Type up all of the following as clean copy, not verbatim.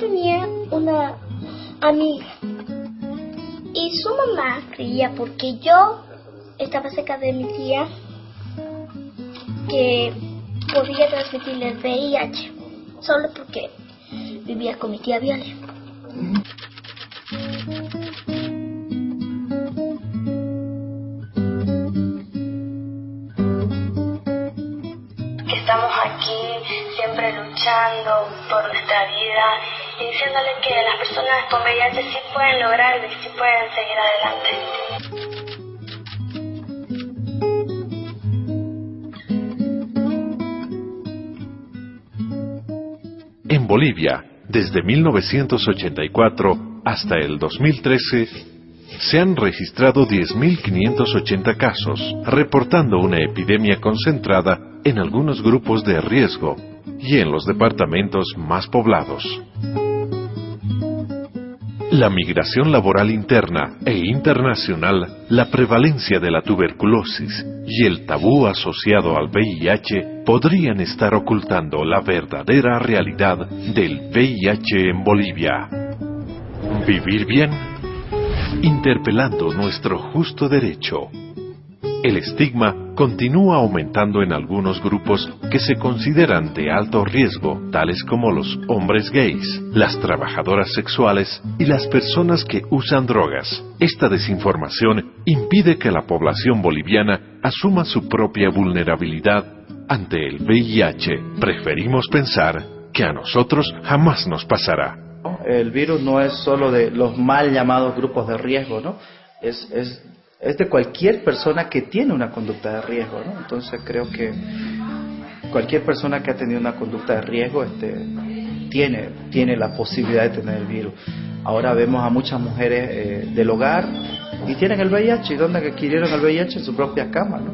tenía una amiga y su mamá creía, porque yo estaba cerca de mi tía, que podía transmitirle el VIH solo porque vivía con mi tía Viole. Estamos aquí siempre luchando por nuestra vida y diciéndole que las personas con VIH sí pueden lograrlo y sí pueden seguir adelante. En Bolivia, desde 1984 hasta el 2013, se han registrado 10.580 casos, reportando una epidemia concentrada en algunos grupos de riesgo y en los departamentos más poblados. La migración laboral interna e internacional, la prevalencia de la tuberculosis y el tabú asociado al VIH podrían estar ocultando la verdadera realidad del VIH en Bolivia. ¿Vivir bien? Interpelando nuestro justo derecho. El estigma continúa aumentando en algunos grupos que se consideran de alto riesgo, tales como los hombres gays, las trabajadoras sexuales y las personas que usan drogas. Esta desinformación impide que la población boliviana asuma su propia vulnerabilidad ante el VIH. Preferimos pensar que a nosotros jamás nos pasará. El virus no es solo de los mal llamados grupos de riesgo, ¿no? Es de cualquier persona que tiene una conducta de riesgo, ¿no? Entonces creo que cualquier persona que ha tenido una conducta de riesgo tiene la posibilidad de tener el virus. Ahora vemos a muchas mujeres del hogar y tienen el VIH. ¿Y dónde adquirieron el VIH? En su propia cama, ¿no?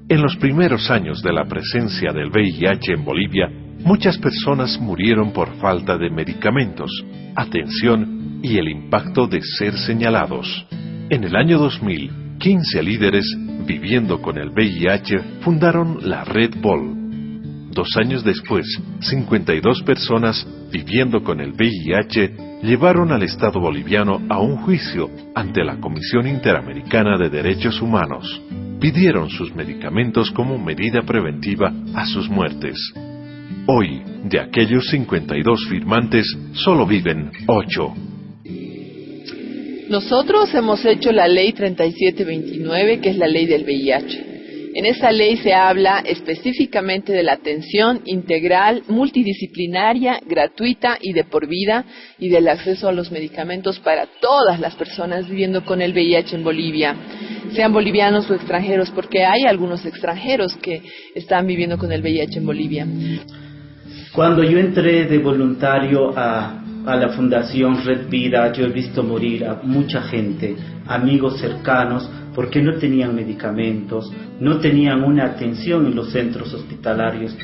En los primeros años de la presencia del VIH en Bolivia, muchas personas murieron por falta de medicamentos, atención y el impacto de ser señalados. En el año 2000, 15 líderes viviendo con el VIH fundaron la Red Bol. 2 años después, 52 personas viviendo con el VIH llevaron al Estado boliviano a un juicio ante la Comisión Interamericana de Derechos Humanos. Pidieron sus medicamentos como medida preventiva a sus muertes. Hoy, de aquellos 52 firmantes, solo viven 8. Nosotros hemos hecho la ley 3729, que es la ley del VIH. En esa ley se habla específicamente de la atención integral, multidisciplinaria, gratuita y de por vida, y del acceso a los medicamentos para todas las personas viviendo con el VIH en Bolivia, sean bolivianos o extranjeros, porque hay algunos extranjeros que están viviendo con el VIH en Bolivia. Cuando yo entré de voluntario a la Fundación Red Vida, yo he visto morir a mucha gente, amigos cercanos, porque no tenían medicamentos, no tenían una atención en los centros hospitalarios.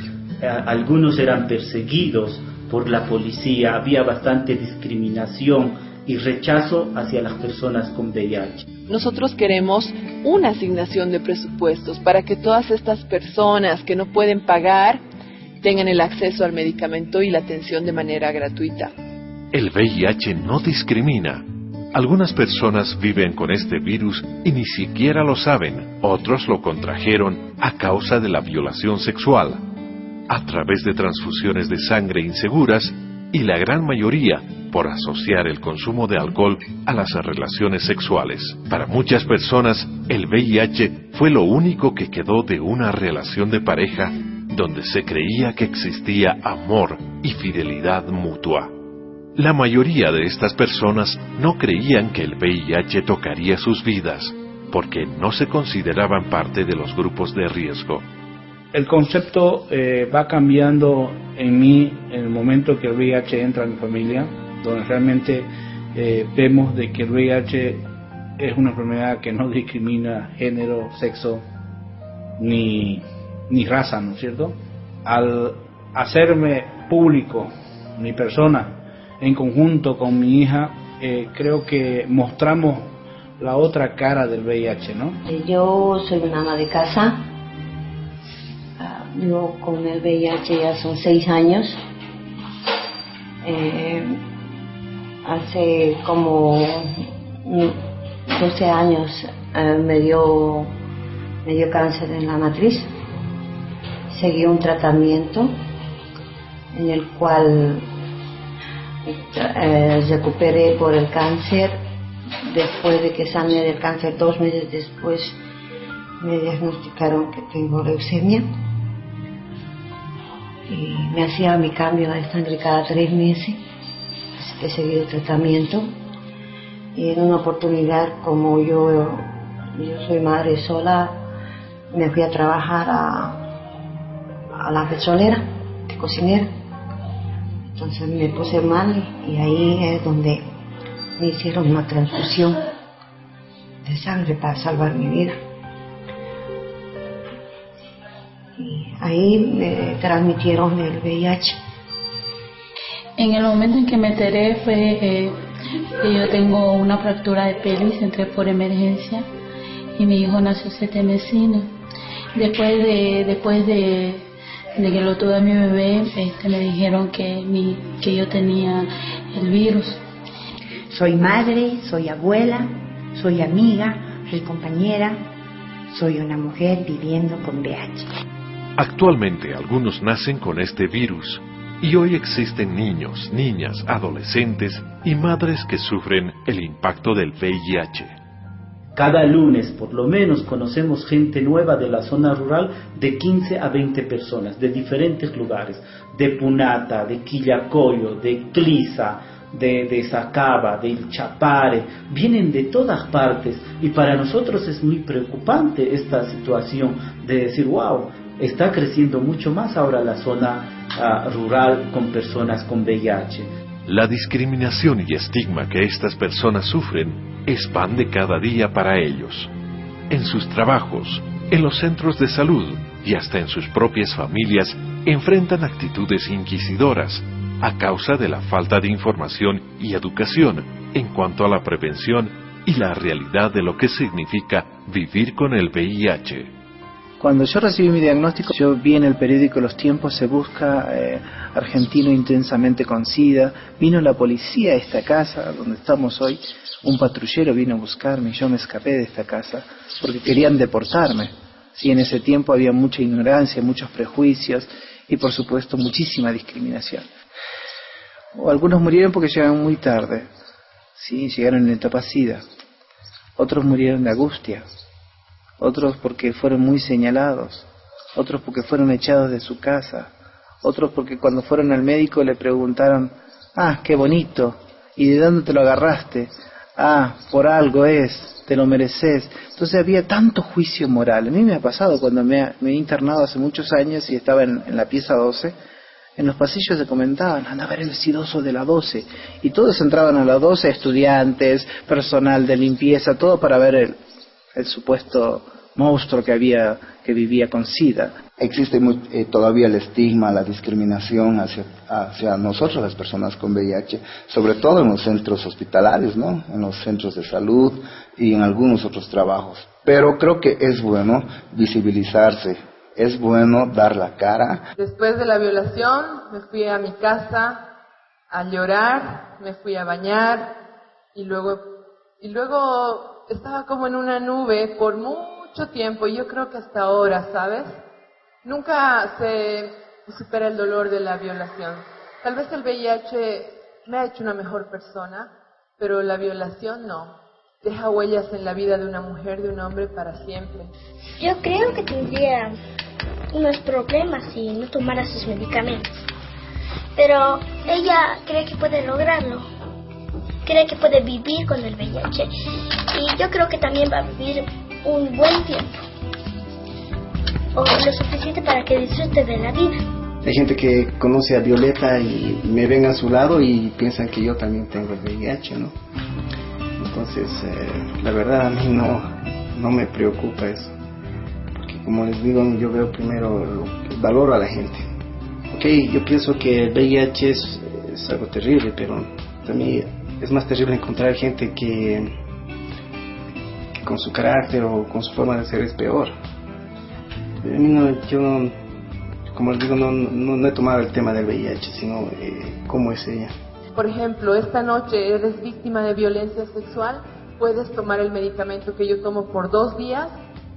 Algunos eran perseguidos por la policía, había bastante discriminación y rechazo hacia las personas con VIH. Nosotros queremos una asignación de presupuestos para que todas estas personas que no pueden pagar tengan el acceso al medicamento y la atención de manera gratuita. El VIH no discrimina. Algunas personas viven con este virus y ni siquiera lo saben. Otros lo contrajeron a causa de la violación sexual, a través de transfusiones de sangre inseguras, y la gran mayoría por asociar el consumo de alcohol a las relaciones sexuales. Para muchas personas, el VIH fue lo único que quedó de una relación de pareja donde se creía que existía amor y fidelidad mutua. La mayoría de estas personas no creían que el VIH tocaría sus vidas, porque no se consideraban parte de los grupos de riesgo. El concepto va cambiando en mí en el momento que el VIH entra en mi familia, donde realmente vemos de que el VIH es una enfermedad que no discrimina género, sexo ni raza, ¿no es cierto? Al hacerme público mi persona en conjunto con mi hija, creo que mostramos la otra cara del VIH, ¿no? Yo soy una ama de casa. Yo con el VIH ya son 6 años. Hace como 12 años me dio cáncer en la matriz. Seguí un tratamiento en el cual recuperé por el cáncer. Después de que sané del cáncer, 2 meses después me diagnosticaron que tengo leucemia y me hacía mi cambio de sangre cada 3 meses, así que he seguido tratamiento. Y en una oportunidad, como yo soy madre sola, me fui a trabajar a la petrolera de cocinera. Entonces me puse mal y ahí es donde me hicieron una transfusión de sangre para salvar mi vida. Y ahí me transmitieron el VIH. En el momento en que me enteré fue que yo tengo una fractura de pelvis, entré por emergencia y mi hijo nació 7 mesino. Después de que lo tuve a mi bebé, me dijeron que yo tenía el virus. Soy madre, soy abuela, soy amiga, soy compañera, soy una mujer viviendo con VIH. Actualmente algunos nacen con este virus y hoy existen niños, niñas, adolescentes y madres que sufren el impacto del VIH. Cada lunes, por lo menos, conocemos gente nueva de la zona rural de 15 a 20 personas, de diferentes lugares, de Punata, de Quillacoyo, de Clisa, de Sacaba, del Chapare, vienen de todas partes y para nosotros es muy preocupante esta situación de decir, wow, está creciendo mucho más ahora la zona rural con personas con VIH. La discriminación y estigma que estas personas sufren expande cada día para ellos. En sus trabajos, en los centros de salud y hasta en sus propias familias enfrentan actitudes inquisidoras a causa de la falta de información y educación en cuanto a la prevención y la realidad de lo que significa vivir con el VIH. Cuando yo recibí mi diagnóstico, yo vi en el periódico Los Tiempos se busca argentino intensamente con SIDA. Vino la policía a esta casa donde estamos hoy, un patrullero vino a buscarme y yo me escapé de esta casa porque querían deportarme. Sí, en ese tiempo había mucha ignorancia, muchos prejuicios y por supuesto muchísima discriminación. O algunos murieron porque llegaron muy tarde, sí, llegaron en etapa SIDA. Otros murieron de angustia. Otros porque fueron muy señalados, otros porque fueron echados de su casa, otros porque cuando fueron al médico le preguntaron, qué bonito, ¿y de dónde te lo agarraste? Por algo es, te lo mereces. Entonces había tanto juicio moral. A mí me ha pasado cuando me he internado hace muchos años y estaba en la pieza 12, en los pasillos se comentaban, anda a ver el sidoso de la 12, y todos entraban a la 12, estudiantes, personal de limpieza, todo para ver el supuesto monstruo que vivía con SIDA. Existe todavía el estigma, la discriminación hacia nosotros, las personas con VIH, sobre todo en los centros hospitalarios, ¿no? En los centros de salud y en algunos otros trabajos. Pero creo que es bueno visibilizarse, es bueno dar la cara. Después de la violación me fui a mi casa a llorar, me fui a bañar y luego estaba como en una nube por mucho tiempo y yo creo que hasta ahora, ¿sabes? Nunca se supera el dolor de la violación. Tal vez el VIH me ha hecho una mejor persona, pero la violación no. Deja huellas en la vida de una mujer, de un hombre para siempre. Yo creo que tendría unos problemas si no tomara sus medicamentos. Pero ella cree que puede lograrlo. Cree que puede vivir con el VIH y yo creo que también va a vivir un buen tiempo o lo suficiente para que disfrute de la vida. Hay gente que conoce a Violeta y me ven a su lado y piensan que yo también tengo el VIH, ¿no? Entonces, la verdad a mí no me preocupa eso, porque como les digo, yo veo primero el valor a la gente. Ok, yo pienso que el VIH es algo terrible, pero también es más terrible encontrar gente que con su carácter o con su forma de ser es peor. Como les digo, no he tomado el tema del VIH, sino cómo es ella. Por ejemplo, esta noche eres víctima de violencia sexual, puedes tomar el medicamento que yo tomo por 2 días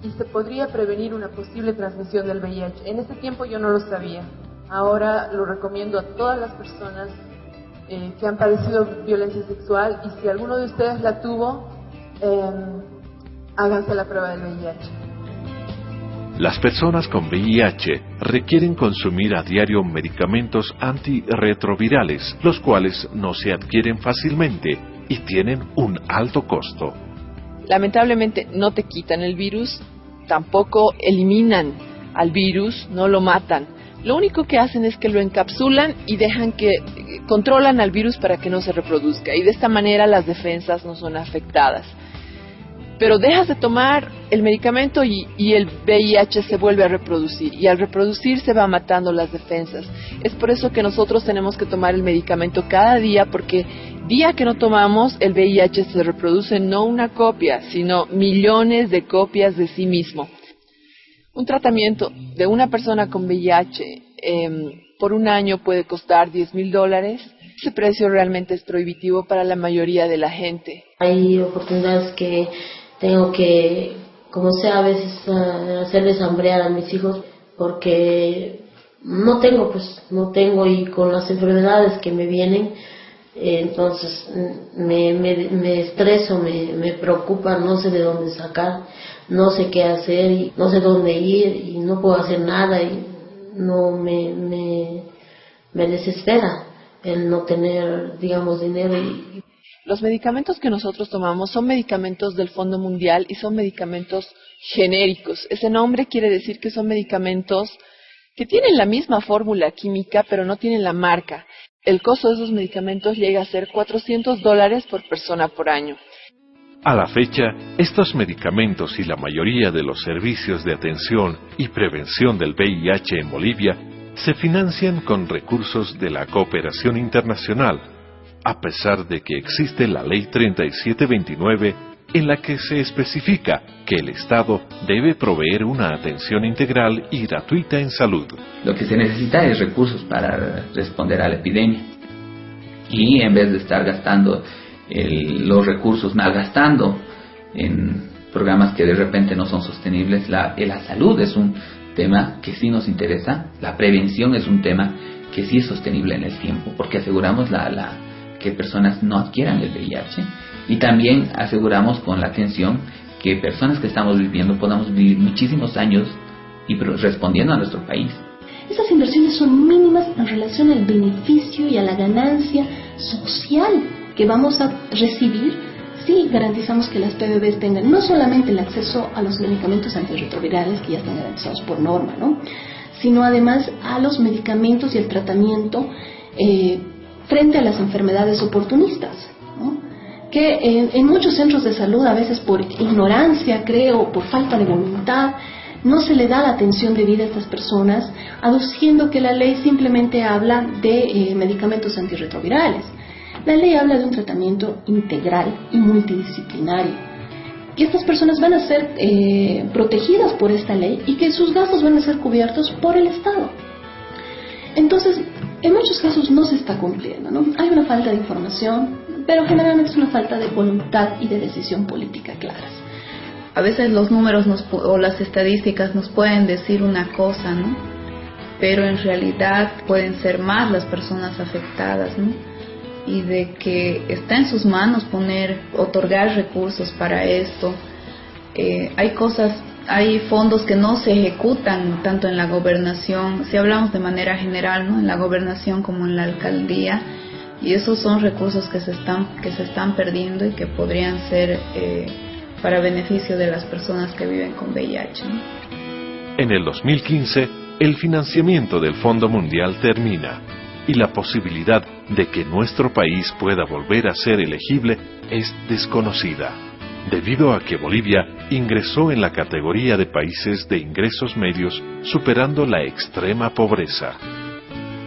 y se podría prevenir una posible transmisión del VIH. En ese tiempo yo no lo sabía. Ahora lo recomiendo a todas las personas que han padecido violencia sexual, y si alguno de ustedes la tuvo, háganse la prueba del VIH. Las personas con VIH requieren consumir a diario medicamentos antirretrovirales, los cuales no se adquieren fácilmente y tienen un alto costo. Lamentablemente no te quitan el virus, tampoco eliminan al virus, no lo matan. Lo único que hacen es que lo encapsulan y controlan al virus para que no se reproduzca, y de esta manera las defensas no son afectadas. Pero dejas de tomar el medicamento y el VIH se vuelve a reproducir, y al reproducirse va matando las defensas. Es por eso que nosotros tenemos que tomar el medicamento cada día, porque día que no tomamos, el VIH se reproduce no una copia, sino millones de copias de sí mismo. Un tratamiento de una persona con VIH por un año puede costar $10,000. Ese precio realmente es prohibitivo para la mayoría de la gente. Hay oportunidades que tengo que, como sea, a veces hacerles hambrear a mis hijos porque no tengo, y con las enfermedades que me vienen, entonces me estreso, me preocupa, no sé de dónde sacar, no sé qué hacer, y no sé dónde ir, y no puedo hacer nada, y no me desespera el no tener, digamos, dinero. Los medicamentos que nosotros tomamos son medicamentos del Fondo Mundial y son medicamentos genéricos. Ese nombre quiere decir que son medicamentos que tienen la misma fórmula química, pero no tienen la marca. El costo de esos medicamentos llega a ser $400 por persona por año. A la fecha, estos medicamentos y la mayoría de los servicios de atención y prevención del VIH en Bolivia se financian con recursos de la cooperación internacional, a pesar de que existe la Ley 3729 en la que se especifica que el Estado debe proveer una atención integral y gratuita en salud. Lo que se necesita es recursos para responder a la epidemia, y en vez de estar gastando los recursos, malgastando en programas que de repente no son sostenibles, la salud es un tema que sí nos interesa, la prevención es un tema que sí es sostenible en el tiempo, porque aseguramos que personas no adquieran el VIH, y también aseguramos con la atención que personas que estamos viviendo podamos vivir muchísimos años y respondiendo a nuestro país. Estas inversiones son mínimas en relación al beneficio y a la ganancia social que vamos a recibir si garantizamos que las PBBs tengan no solamente el acceso a los medicamentos antirretrovirales que ya están garantizados por norma, ¿no?, sino además a los medicamentos y el tratamiento frente a las enfermedades oportunistas, ¿no?, que en muchos centros de salud, a veces por ignorancia, creo, por falta de voluntad, no se le da la atención debida a estas personas, aduciendo que la ley simplemente habla de medicamentos antirretrovirales. La ley habla de un tratamiento integral y multidisciplinario, que estas personas van a ser protegidas por esta ley y que sus gastos van a ser cubiertos por el Estado. Entonces, en muchos casos no se está cumpliendo, ¿no? Hay una falta de información, pero generalmente es una falta de voluntad y de decisión política claras. A veces los números o las estadísticas nos pueden decir una cosa, ¿no?, pero en realidad pueden ser más las personas afectadas, ¿no?, y de que está en sus manos otorgar recursos para esto. Hay fondos que no se ejecutan tanto en la gobernación, si hablamos de manera general, ¿no?, en la gobernación como en la alcaldía, y esos son recursos que se están perdiendo y que podrían ser para beneficio de las personas que viven con VIH, ¿no? En el 2015, el financiamiento del Fondo Mundial termina, y la posibilidad de que nuestro país pueda volver a ser elegible es desconocida, debido a que Bolivia ingresó en la categoría de países de ingresos medios, superando la extrema pobreza.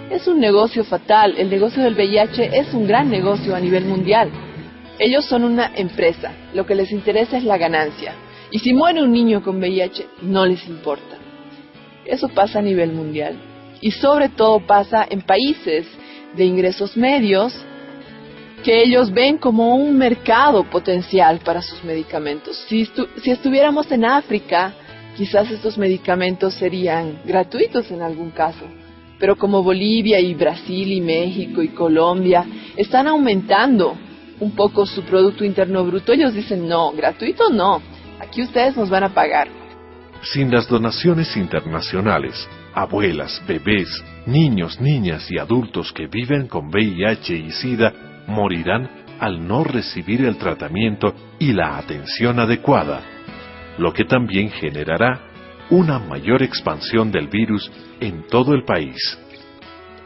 Es un negocio fatal. El negocio del VIH es un gran negocio a nivel mundial. Ellos son una empresa, lo que les interesa es la ganancia, y si muere un niño con VIH no les importa. Eso pasa a nivel mundial. Y sobre todo pasa en países de ingresos medios que ellos ven como un mercado potencial para sus medicamentos. Si estuviéramos en África, quizás estos medicamentos serían gratuitos en algún caso. Pero como Bolivia y Brasil y México y Colombia están aumentando un poco su Producto Interno Bruto, ellos dicen, no, gratuito no, aquí ustedes nos van a pagar. Sin las donaciones internacionales, abuelas, bebés, niños, niñas y adultos que viven con VIH y SIDA morirán al no recibir el tratamiento y la atención adecuada, lo que también generará una mayor expansión del virus en todo el país.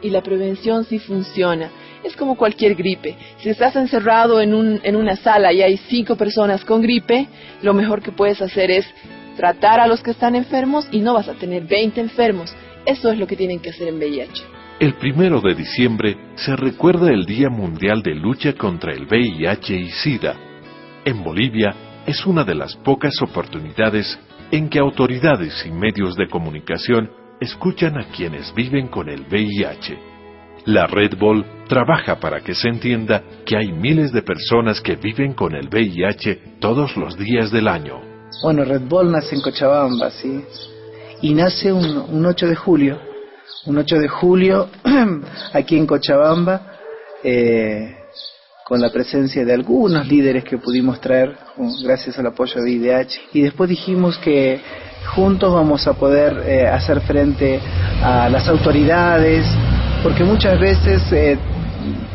Y la prevención sí funciona. Es como cualquier gripe. Si estás encerrado en una sala y hay 5 personas con gripe, lo mejor que puedes hacer es tratar a los que están enfermos y no vas a tener 20 enfermos. Eso es lo que tienen que hacer en VIH. El 1 de diciembre se recuerda el Día Mundial de Lucha contra el VIH y SIDA. En Bolivia es una de las pocas oportunidades en que autoridades y medios de comunicación escuchan a quienes viven con el VIH. La Red Bol trabaja para que se entienda que hay miles de personas que viven con el VIH todos los días del año. Bueno, Red Bol nace en Cochabamba, ¿sí? Y nace un 8 de julio. Un 8 de julio aquí en Cochabamba, con la presencia de algunos líderes que pudimos traer gracias al apoyo de IDH, y después dijimos que juntos vamos a poder hacer frente a las autoridades, porque muchas veces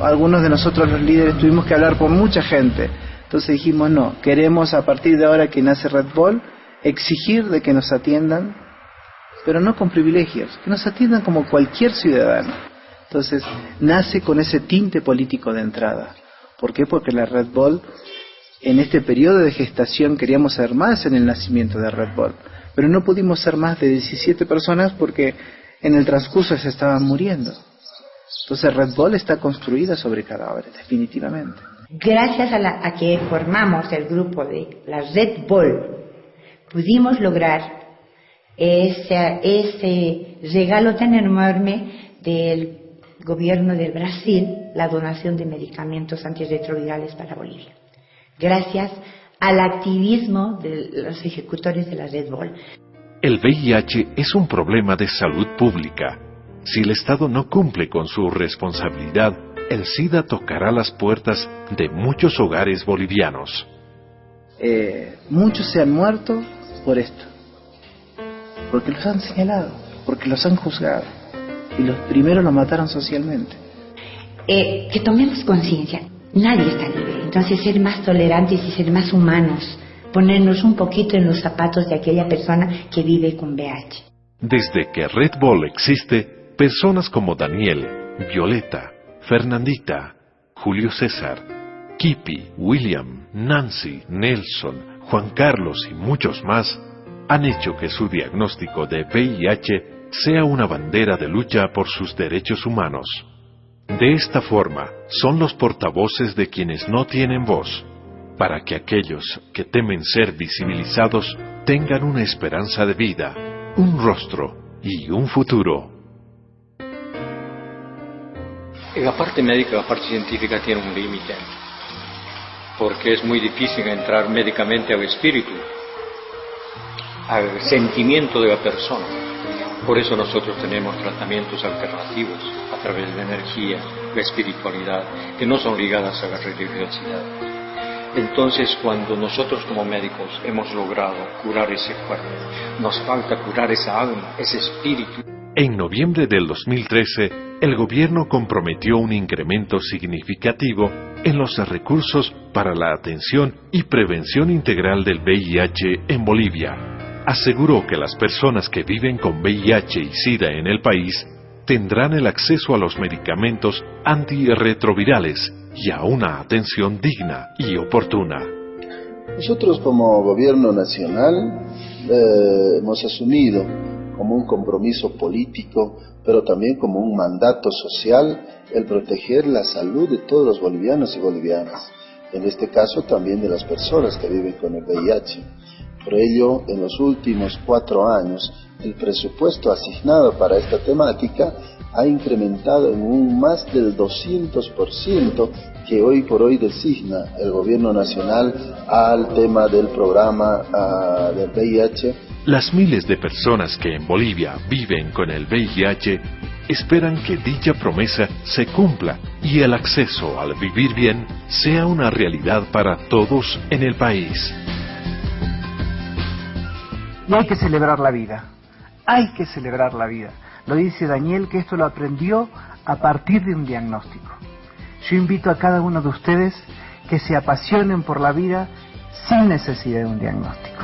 algunos de nosotros los líderes tuvimos que hablar por mucha gente. Entonces dijimos, no, queremos a partir de ahora que nace Red Bol exigir de que nos atiendan, pero no con privilegios, que nos atiendan como cualquier ciudadano. Entonces nace con ese tinte político de entrada. ¿Por qué? Porque la Red Bol, en este periodo de gestación, queríamos ser más en el nacimiento de Red Bol, pero no pudimos ser más de 17 personas porque en el transcurso se estaban muriendo. Entonces Red Bol está construida sobre cadáveres, definitivamente. Gracias a que formamos el grupo de la Red Bol, pudimos lograr ese regalo tan enorme del gobierno del Brasil, la donación de medicamentos antirretrovirales para Bolivia, gracias al activismo de los ejecutores de la Red Bol. El VIH es un problema de salud pública. Si el Estado no cumple con su responsabilidad, el SIDA tocará las puertas de muchos hogares bolivianos. Muchos se han muerto por esto, porque los han señalado, porque los han juzgado, y los primeros los mataron socialmente. Que tomemos conciencia, nadie está libre, entonces ser más tolerantes y ser más humanos, ponernos un poquito en los zapatos de aquella persona que vive con VIH. Desde que Red Bol existe, personas como Daniel, Violeta, Fernandita, Julio César, Kipi, William, Nancy, Nelson, Juan Carlos y muchos más han hecho que su diagnóstico de VIH sea una bandera de lucha por sus derechos humanos. De esta forma, son los portavoces de quienes no tienen voz, para que aquellos que temen ser visibilizados tengan una esperanza de vida, un rostro y un futuro. La parte médica, la parte científica tiene un límite, porque es muy difícil entrar médicamente al espíritu, al sentimiento de la persona. Por eso nosotros tenemos tratamientos alternativos a través de la energía, la espiritualidad, que no son ligadas a la religiosidad. Entonces, cuando nosotros como médicos hemos logrado curar ese cuerpo, nos falta curar esa alma, ese espíritu. En noviembre del 2013, el gobierno comprometió un incremento significativo en los recursos para la atención y prevención integral del VIH en Bolivia. Aseguró que las personas que viven con VIH y SIDA en el país tendrán el acceso a los medicamentos antirretrovirales y a una atención digna y oportuna. Nosotros como gobierno nacional hemos asumido como un compromiso político, pero también como un mandato social, el proteger la salud de todos los bolivianos y bolivianas, en este caso también de las personas que viven con el VIH. Por ello, en los últimos 4 años, el presupuesto asignado para esta temática ha incrementado en un más del 200% que hoy por hoy designa el gobierno nacional al tema del programa del VIH. Las miles de personas que en Bolivia viven con el VIH esperan que dicha promesa se cumpla y el acceso al vivir bien sea una realidad para todos en el país. Y hay que celebrar la vida, hay que celebrar la vida. Lo dice Daniel, que esto lo aprendió a partir de un diagnóstico. Yo invito a cada uno de ustedes que se apasionen por la vida sin necesidad de un diagnóstico.